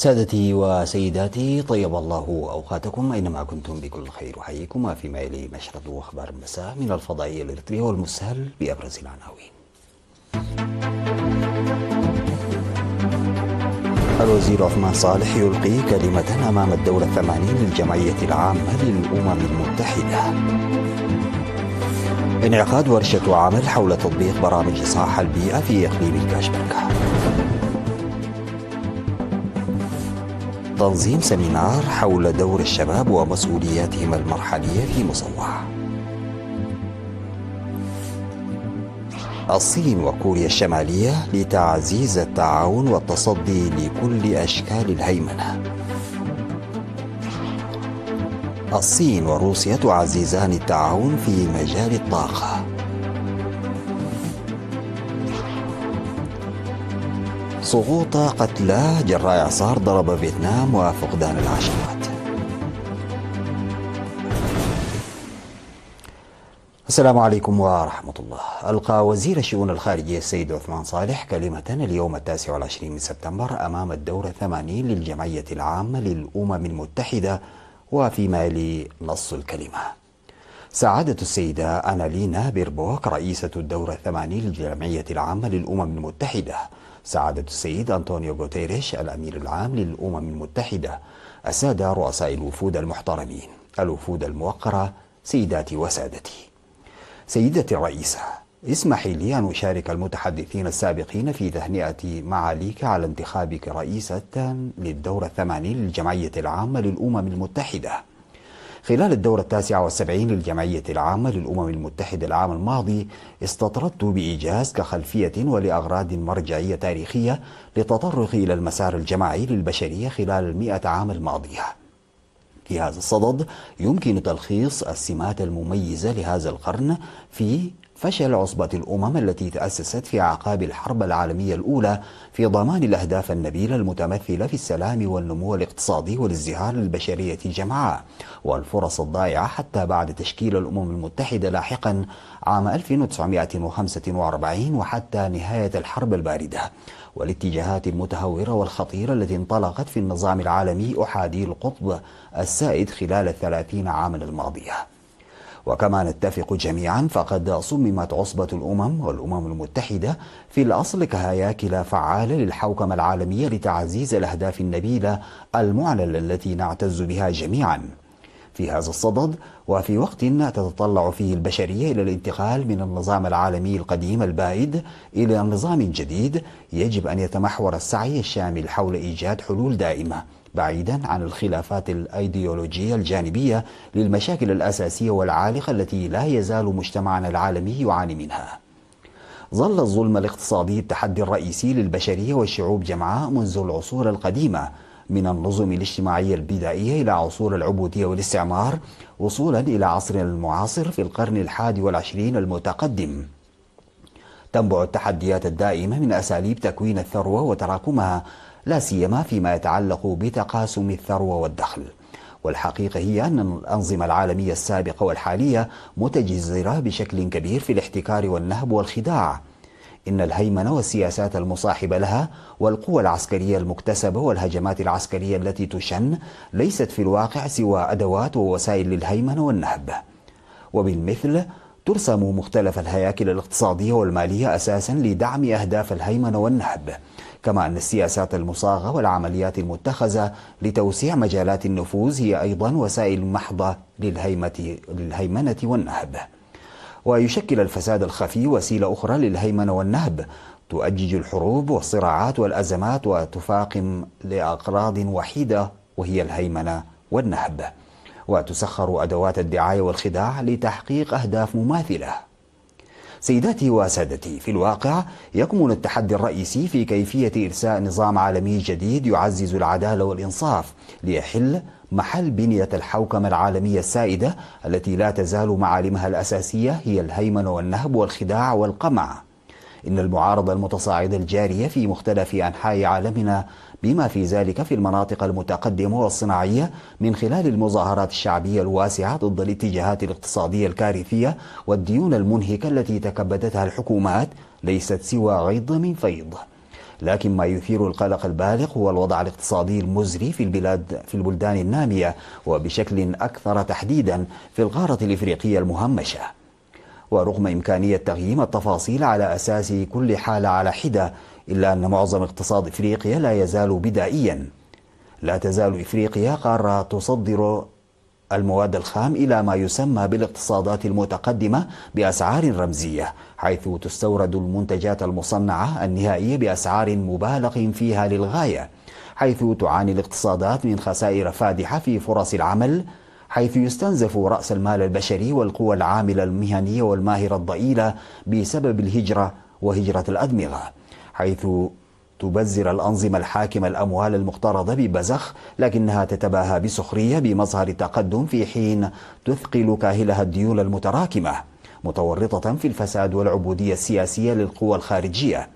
سادتي وسيداتي، طيب الله أوقاتكم أينما كنتم بكل خير. أحييكم فيما يلي نشرة أخبار المساء من الفضائية الإريترية والمسهل بأبرز العناوين. الوزير عثمان صالح يلقي كلمة أمام الدورة 80 للجمعية العامة للأمم المتحدة. انعقاد ورشة عمل حول تطبيق برامج إصلاح البيئة في إقليم الكاشميركا. تنظيم سمينار حول دور الشباب ومسؤولياتهم المرحلية في مصوع. الصين وكوريا الشمالية لتعزيز التعاون والتصدي لكل أشكال الهيمنة. الصين وروسيا تعززان التعاون في مجال الطاقة. سقوط قتلى جراء إعصار ضرب فيتنام وفقدان العشرات. السلام عليكم ورحمة الله. ألقى وزير الشؤون الخارجية السيد عثمان صالح كلمة اليوم 29 من سبتمبر أمام الدورة 80 للجمعية العامة للأمم المتحدة، وفيما يلي نص الكلمة: سعادة السيدة أنالينا بيربوك رئيسة الدورة 80 للجمعية العامة للأمم المتحدة، سعادة السيد أنطونيو غوتيريش الأمير العام للأمم المتحدة، السادة رؤساء الوفود المحترمين، الوفود الموقرة، سيداتي وسادتي. سيدتي الرئيسة، اسمحي لي أن أشارك المتحدثين السابقين في تهنئة معاليك على انتخابك رئيسة للدورة 80 للجمعية العامة للأمم المتحدة. خلال الدورة 79 للجمعية العامة للأمم المتحدة العام الماضي استطردت بإيجاز كخلفية ولأغراض مرجعية تاريخية للتطرق إلى المسار الجماعي للبشرية خلال 100 عام الماضية. في هذا الصدد يمكن تلخيص السمات المميزة لهذا القرن في فشل عصبة الأمم التي تأسست في أعقاب الحرب العالمية الأولى في ضمان الأهداف النبيلة المتمثلة في السلام والنمو الاقتصادي والازدهار للبشرية جمعاء، والفرص الضائعة حتى بعد تشكيل الأمم المتحدة لاحقا عام 1945 وحتى نهاية الحرب الباردة، والاتجاهات المتهورة والخطيرة التي انطلقت في النظام العالمي أحادي القطب السائد خلال 30 عاما الماضية. وكما نتفق جميعا فقد صممت عصبة الأمم والأمم المتحدة في الأصل كهياكل فعالة للحوكمة العالمية لتعزيز الأهداف النبيلة المعلنة التي نعتز بها جميعا. في هذا الصدد وفي وقت تتطلع فيه البشرية إلى الانتقال من النظام العالمي القديم البائد إلى نظام جديد، يجب أن يتمحور السعي الشامل حول إيجاد حلول دائمة بعيدا عن الخلافات الأيديولوجية الجانبية للمشاكل الأساسية والعالقة التي لا يزال مجتمعنا العالمي يعاني منها. ظل الظلم الاقتصادي التحدي الرئيسي للبشرية والشعوب جمعاء منذ العصور القديمة، من النظم الاجتماعية البدائية إلى عصور العبودية والاستعمار، وصولا إلى عصرنا المعاصر في القرن 21 المتقدم. تنبع التحديات الدائمة من أساليب تكوين الثروة وتراكمها، لا سيما فيما يتعلق بتقاسم الثروة والدخل. والحقيقة هي أن الأنظمة العالمية السابقة والحالية متجذرة بشكل كبير في الاحتكار والنهب والخداع. إن الهيمنة والسياسات المصاحبة لها والقوى العسكرية المكتسبة والهجمات العسكرية التي تشن ليست في الواقع سوى أدوات ووسائل للهيمنة والنهب. وبالمثل ترسم مختلف الهياكل الاقتصادية والمالية أساسا لدعم أهداف الهيمنة والنهب، كما أن السياسات المصاغة والعمليات المتخذة لتوسيع مجالات النفوذ هي أيضا وسائل محضة للهيمنة والنهب. ويشكل الفساد الخفي وسيلة أخرى للهيمنة والنهب، تؤجج الحروب والصراعات والأزمات وتفاقم لأغراض وحيدة وهي الهيمنة والنهب، وتسخر أدوات الدعاية والخداع لتحقيق أهداف مماثلة. سيداتي وسادتي، في الواقع يكمن التحدي الرئيسي في كيفية إرساء نظام عالمي جديد يعزز العدالة والإنصاف ليحل محل بنية الحوكمة العالمية السائدة التي لا تزال معالمها الأساسية هي الهيمنة والنهب والخداع والقمع. إن المعارضة المتصاعدة الجارية في مختلف أنحاء عالمنا، بما في ذلك في المناطق المتقدمة والصناعية، من خلال المظاهرات الشعبية الواسعة ضد الاتجاهات الاقتصادية الكارثية والديون المنهكة التي تكبدتها الحكومات، ليست سوى غيض من فيض. لكن ما يثير القلق البالغ هو الوضع الاقتصادي المزري في البلدان النامية، وبشكل أكثر تحديدا في القارة الإفريقية المهمشة. ورغم إمكانية تقييم التفاصيل على أساس كل حالة على حدة، إلا أن معظم اقتصاد إفريقيا لا يزال بدائيا. لا تزال إفريقيا قارة تصدر المواد الخام إلى ما يسمى بالاقتصادات المتقدمة بأسعار رمزية، حيث تستورد المنتجات المصنعة النهائية بأسعار مبالغ فيها للغاية، حيث تعاني الاقتصادات من خسائر فادحة في فرص العمل، حيث يستنزف رأس المال البشري والقوى العاملة المهنية والماهرة الضئيلة بسبب الهجرة وهجرة الأدمغة، حيث تبذر الأنظمة الحاكمة الأموال المقترضة ببذخ، لكنها تتباهى بسخرية بمظهر التقدم في حين تثقل كاهلها الديون المتراكمة، متورطة في الفساد والعبودية السياسية للقوى الخارجية.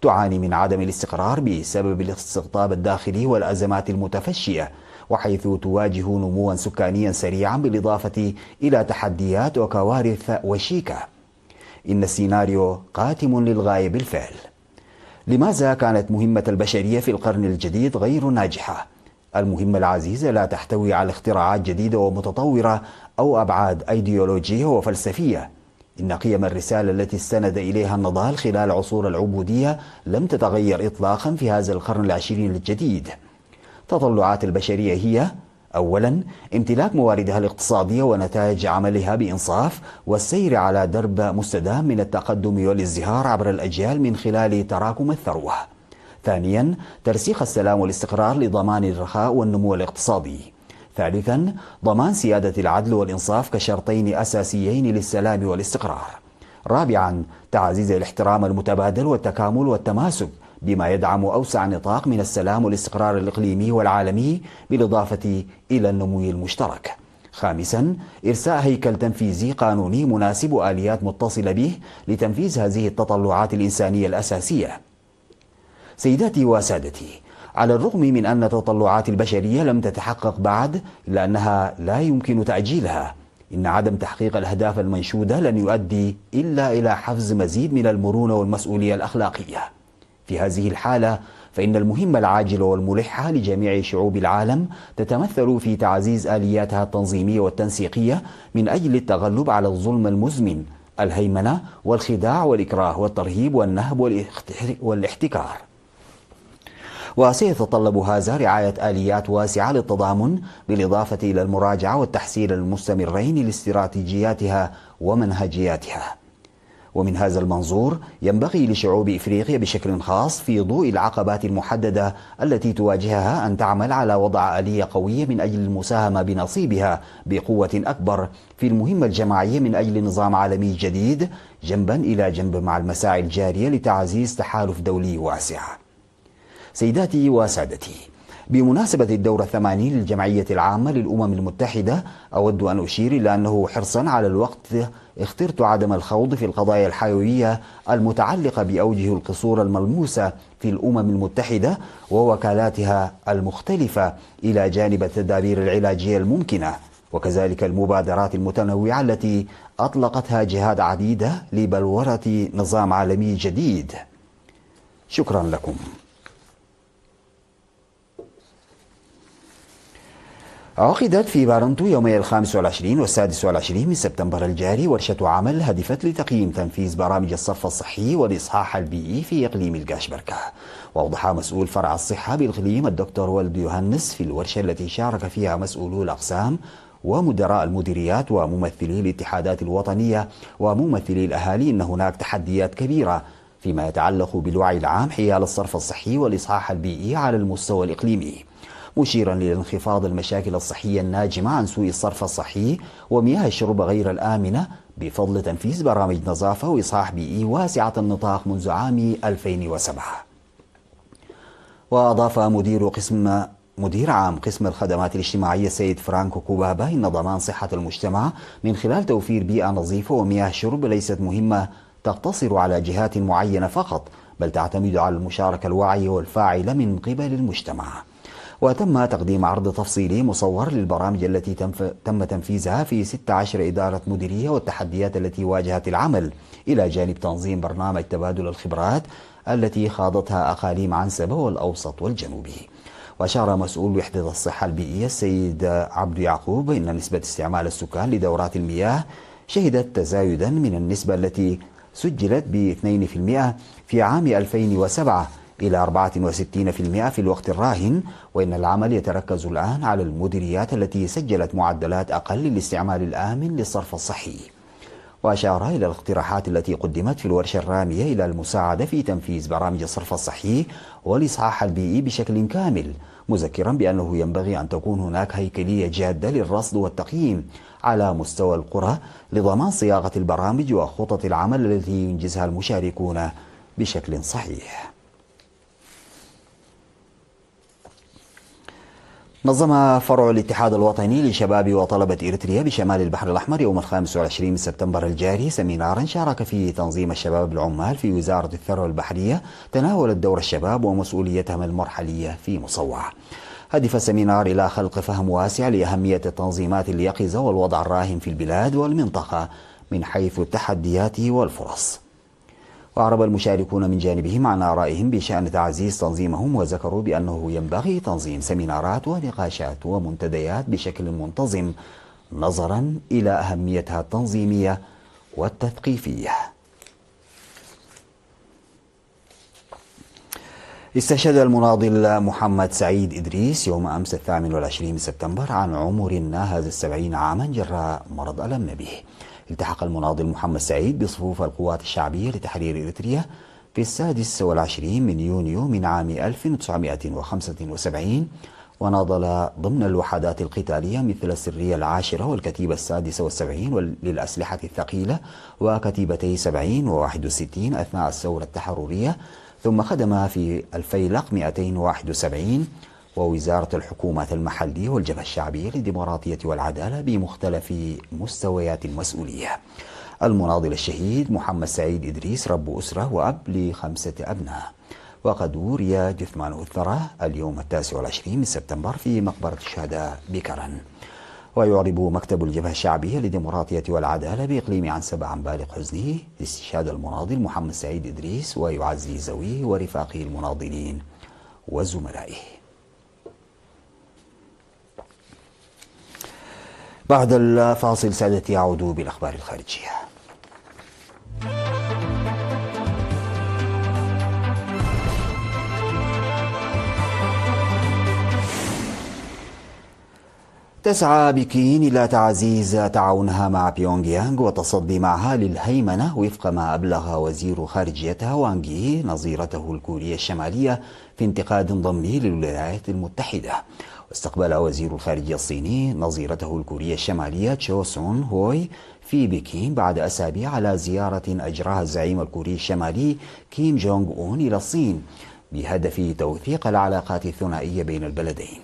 تعاني من عدم الاستقرار بسبب الاستقطاب الداخلي والأزمات المتفشية، وحيث تواجه نموا سكانيا سريعا بالإضافة إلى تحديات وكوارث وشيكة. إن السيناريو قاتم للغاية بالفعل. لماذا كانت مهمة البشرية في القرن الجديد غير ناجحة؟ المهمة العزيزة لا تحتوي على اختراعات جديدة ومتطورة أو أبعاد أيديولوجية وفلسفية. إن قيم الرسالة التي استند إليها النضال خلال عصور العبودية لم تتغير إطلاقا في هذا القرن العشرين الجديد. تطلعات البشرية هي: أولا، امتلاك مواردها الاقتصادية ونتائج عملها بإنصاف، والسير على درب مستدام من التقدم والازدهار عبر الأجيال من خلال تراكم الثروة. ثانيا، ترسيخ السلام والاستقرار لضمان الرخاء والنمو الاقتصادي. ثالثا، ضمان سيادة العدل والإنصاف كشرطين أساسيين للسلام والاستقرار. رابعا، تعزيز الاحترام المتبادل والتكامل والتماسك بما يدعم أوسع نطاق من السلام والاستقرار الإقليمي والعالمي، بالإضافة إلى النمو المشترك. خامسا، إرساء هيكل تنفيذي قانوني مناسب وآليات متصلة به لتنفيذ هذه التطلعات الإنسانية الأساسية. سيداتي وسادتي، على الرغم من أن تطلعات البشرية لم تتحقق بعد، إلا أنها لا يمكن تأجيلها. إن عدم تحقيق الأهداف المنشودة لن يؤدي إلا إلى حفز مزيد من المرونة والمسؤولية الأخلاقية. في هذه الحالة فإن المهمة العاجلة والملحة لجميع شعوب العالم تتمثل في تعزيز آلياتها التنظيمية والتنسيقية من أجل التغلب على الظلم المزمن، الهيمنة والخداع والإكراه والترهيب والنهب والاحتكار. وسيتطلب هذا رعاية آليات واسعة للتضامن، بالإضافة إلى المراجعة والتحسين المستمرين لاستراتيجياتها ومنهجياتها. ومن هذا المنظور ينبغي لشعوب إفريقيا بشكل خاص في ضوء العقبات المحددة التي تواجهها أن تعمل على وضع آلية قوية من أجل المساهمة بنصيبها بقوة أكبر في المهمة الجماعية من أجل نظام عالمي جديد، جنبا إلى جنب مع المساعي الجارية لتعزيز تحالف دولي واسع. سيداتي وسادتي، بمناسبة الدورة 80 للجمعية العامة للأمم المتحدة، أود أن أشير إلى أنه حرصا على الوقت اخترت عدم الخوض في القضايا الحيوية المتعلقة بأوجه القصور الملموسة في الأمم المتحدة ووكالاتها المختلفة، إلى جانب التدابير العلاجية الممكنة، وكذلك المبادرات المتنوعة التي أطلقتها جهات عديدة لبلورة نظام عالمي جديد. شكرا لكم. عقدت في بارنتو يومي 25 و26 من سبتمبر الجاري ورشة عمل هدفت لتقييم تنفيذ برامج الصرف الصحي والإصحاح البيئي في إقليم القاشبركة. وأوضح مسؤول فرع الصحة بالإقليم الدكتور ولد يوهنس في الورشة التي شارك فيها مسؤولو الأقسام ومدراء المديريات وممثلي الاتحادات الوطنية وممثلي الأهالي أن هناك تحديات كبيرة فيما يتعلق بالوعي العام حيال الصرف الصحي والإصحاح البيئي على المستوى الإقليمي، مشيرا لانخفاض المشاكل الصحية الناجمة عن سوء الصرف الصحي ومياه الشرب غير الآمنة بفضل تنفيذ برامج نظافة وإصحاح بيئي واسعة النطاق منذ عام 2007. وأضاف مدير عام قسم الخدمات الاجتماعية السيد فرانكو كوبابا إن ضمان صحة المجتمع من خلال توفير بيئة نظيفة ومياه شرب ليست مهمة تقتصر على جهات معينة فقط، بل تعتمد على المشاركة الواعية والفاعلة من قبل المجتمع. وتم تقديم عرض تفصيلي مصور للبرامج التي تم تنفيذها في 16 إدارة مديرية والتحديات التي واجهت العمل، إلى جانب تنظيم برنامج تبادل الخبرات التي خاضتها أقاليم عنسبة والأوسط والجنوبي. وأشار مسؤول وحدة الصحة البيئية السيد عبد يعقوب إن نسبة استعمال السكان لدورات المياه شهدت تزايدا من النسبة التي سجلت ب 2% في عام 2007 إلى 64% في الوقت الراهن، وإن العمل يتركز الآن على المديريات التي سجلت معدلات أقل للاستعمال الآمن للصرف الصحي. وأشار إلى الاقتراحات التي قدمت في الورشة الرامية إلى المساعدة في تنفيذ برامج الصرف الصحي والإصحاح البيئي بشكل كامل، مذكرا بأنه ينبغي أن تكون هناك هيكلية جادة للرصد والتقييم على مستوى القرى لضمان صياغة البرامج وخطط العمل التي ينجزها المشاركون بشكل صحيح. نظم فرع الاتحاد الوطني لشباب وطلبة إريتريا بشمال البحر الأحمر يوم 25 من سبتمبر الجاري سمينارا شارك فيه تنظيم الشباب العمال في وزارة الثروة البحرية تناولت دور الشباب ومسؤوليتهم المرحلية في مصوع. هدف السمينار إلى خلق فهم واسع لأهمية التنظيمات اليقظة والوضع الراهن في البلاد والمنطقة من حيث التحديات والفرص. وأعرب المشاركون من جانبهم عن آرائهم بشأن تعزيز تنظيمهم، وذكروا بأنه ينبغي تنظيم سمينارات ونقاشات ومنتديات بشكل منتظم نظرا إلى أهميتها التنظيمية والتثقيفية. استشهد المناضل محمد سعيد إدريس يوم أمس 28 من سبتمبر عن عمر ناهز 70 عاما جراء مرض ألم به. التحق المناضل محمد سعيد بصفوف القوات الشعبية لتحرير إريتريا في 26 من يونيو من عام 1975، وناضل ضمن الوحدات القتالية مثل السرية العاشرة والكتيبة 76 للأسلحة الثقيلة وكتيبتي 70 و61 أثناء الثورة التحررية، ثم خدم في الفيلق 271 ووزارة الحكومات المحلية والجبهة الشعبية للديمقراطية والعدالة بمختلف مستويات المسؤولية. المناضل الشهيد محمد سعيد إدريس رب أسرة وأب ل5 أبناء، وقد وري جثمانه الثرى اليوم 29 من سبتمبر في مقبرة الشهداء بكرن. ويعرب مكتب الجبهة الشعبية للديمقراطية والعدالة بإقليم عنسبة عن بالغ حزنه لاستشهاد المناضل محمد سعيد إدريس، ويعزي زويه ورفاقه المناضلين وزملائه. بعد الفاصل سادتي أعود بالأخبار الخارجية. تسعى بكين إلى تعزيز تعاونها مع بيونغ يانغ والتصدي معها للهيمنة وفق ما أبلغ وزير خارجيتها وانغ يي نظيرته الكورية الشمالية في انتقاد ضمني للولايات المتحدة. واستقبل وزير الخارجية الصيني نظيرته الكورية الشمالية تشو سون هوي في بكين بعد أسابيع على زيارة أجراها الزعيم الكوري الشمالي كيم جونغ أون إلى الصين بهدف توثيق العلاقات الثنائية بين البلدين.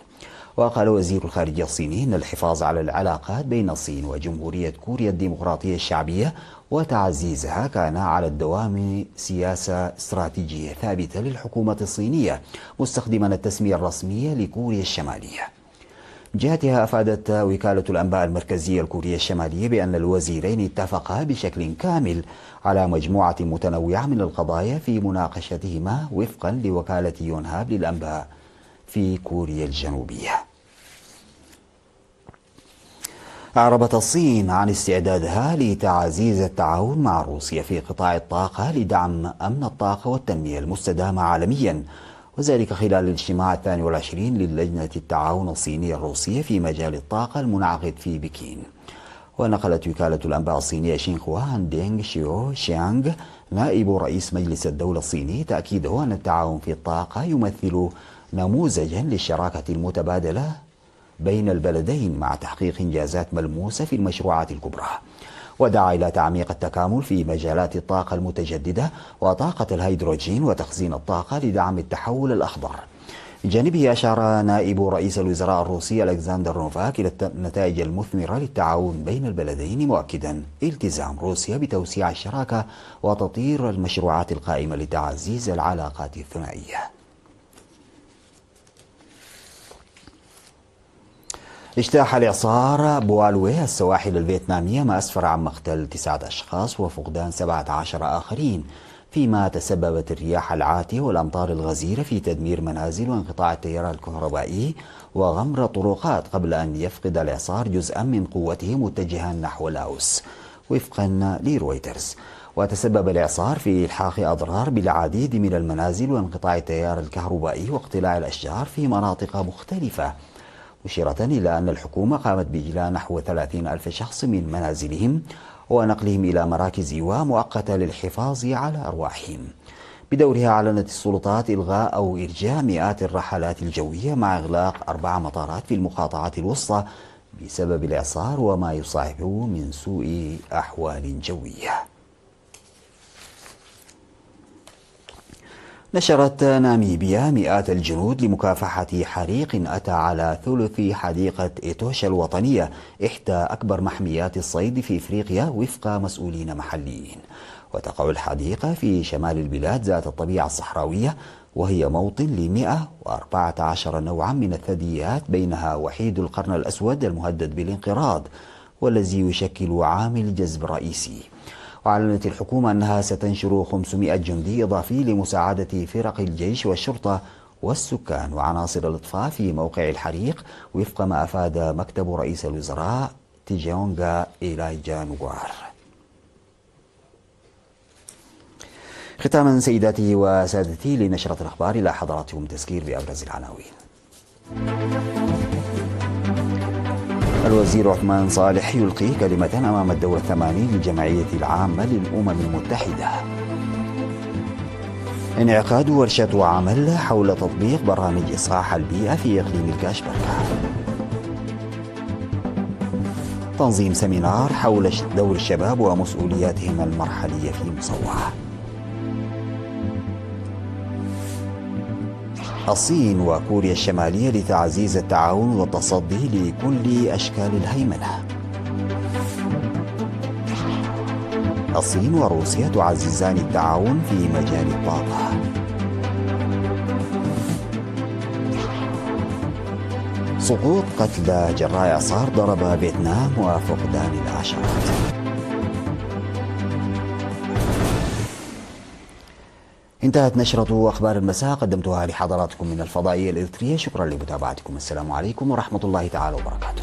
وقال وزير الخارجية الصيني أن الحفاظ على العلاقات بين الصين وجمهورية كوريا الديمقراطية الشعبية وتعزيزها كان على الدوام سياسة استراتيجية ثابتة للحكومة الصينية، مستخدما التسمية الرسمية لكوريا الشمالية. جهتها أفادت وكالة الأنباء المركزية الكورية الشمالية بأن الوزيرين اتفقا بشكل كامل على مجموعة متنوعة من القضايا في مناقشتهما وفقا لوكالة يونهاب للأنباء في كوريا الجنوبية. أعربت الصين عن استعدادها لتعزيز التعاون مع روسيا في قطاع الطاقة لدعم أمن الطاقة والتنمية المستدامة عالميا، وذلك خلال الاجتماع 22 للجنة التعاون الصينية الروسية في مجال الطاقة المنعقد في بكين. ونقلت وكالة الأنباء الصينية شينخوا عن دينغ شيو شيانغ نائب رئيس مجلس الدولة الصيني تأكيده أن التعاون في الطاقة يمثل نموذجا للشراكة المتبادلة بين البلدين مع تحقيق إنجازات ملموسة في المشروعات الكبرى. ودعا إلى تعميق التكامل في مجالات الطاقة المتجددة وطاقة الهيدروجين وتخزين الطاقة لدعم التحول الأخضر. بجانبه أشار نائب رئيس الوزراء الروسي ألكسندر نوفاك إلى النتائج المثمرة للتعاون بين البلدين، مؤكدا التزام روسيا بتوسيع الشراكة وتطوير المشروعات القائمة لتعزيز العلاقات الثنائية. اجتاح الإعصار بوالوي السواحل الفيتنامية ما أسفر عن مقتل 9 أشخاص وفقدان 17 آخرين فيما تسببت الرياح العاتية والأمطار الغزيرة في تدمير منازل وانقطاع التيار الكهربائي وغمر طرقات قبل أن يفقد الإعصار جزءا من قوته متجها نحو لاوس وفقا لرويترز. وتسبب الإعصار في إلحاق أضرار بالعديد من المنازل وانقطاع التيار الكهربائي واقتلاع الأشجار في مناطق مختلفة، مشيرة إلى أن الحكومة قامت بإجلاء نحو 30 ألف شخص من منازلهم ونقلهم إلى مراكز إيواء مؤقتة للحفاظ على أرواحهم. بدورها أعلنت السلطات إلغاء أو إرجاء مئات الرحلات الجوية مع إغلاق 4 مطارات في المقاطعات الوسطى بسبب الإعصار وما يصاحبه من سوء أحوال جوية. نشرت ناميبيا مئات الجنود لمكافحة حريق أتى على ثلث حديقة إيتوشا الوطنية، إحدى أكبر محميات الصيد في إفريقيا وفق مسؤولين محليين. وتقع الحديقة في شمال البلاد ذات الطبيعة الصحراوية، وهي موطن ل114 نوعا من الثدييات، بينها وحيد القرن الأسود المهدد بالانقراض والذي يشكل عامل جذب رئيسي. وأعلنت الحكومة أنها ستنشر 500 جندي إضافي لمساعدة فرق الجيش والشرطة والسكان وعناصر الإطفاء في موقع الحريق، وفق ما أفاد مكتب رئيس الوزراء تيجونغا إيلايجا نوار. ختاما سيداتي وسادتي لنشرة الأخبار، إلى حضراتكم تذكير بأبرز العناوين. الوزير عثمان صالح يلقي كلمة أمام الدورة 80 للجمعية العامة للأمم المتحدة. انعقاد ورشة عمل حول تطبيق برامج إصلاح البيئة في إقليم الكاشبركة. تنظيم سمينار حول دور الشباب ومسؤولياتهم المرحلية في مصوعة. الصين وكوريا الشمالية لتعزيز التعاون والتصدي لكل أشكال الهيمنة. الصين وروسيا تعززان التعاون في مجال الطاقة. سقوط قتلى جراء إعصار ضرب فيتنام وفقدان العشرات. انتهت نشرة أخبار المساء، قدمتها لحضراتكم من الفضائية الإريترية. شكرا لمتابعتكم. السلام عليكم ورحمة الله تعالى وبركاته.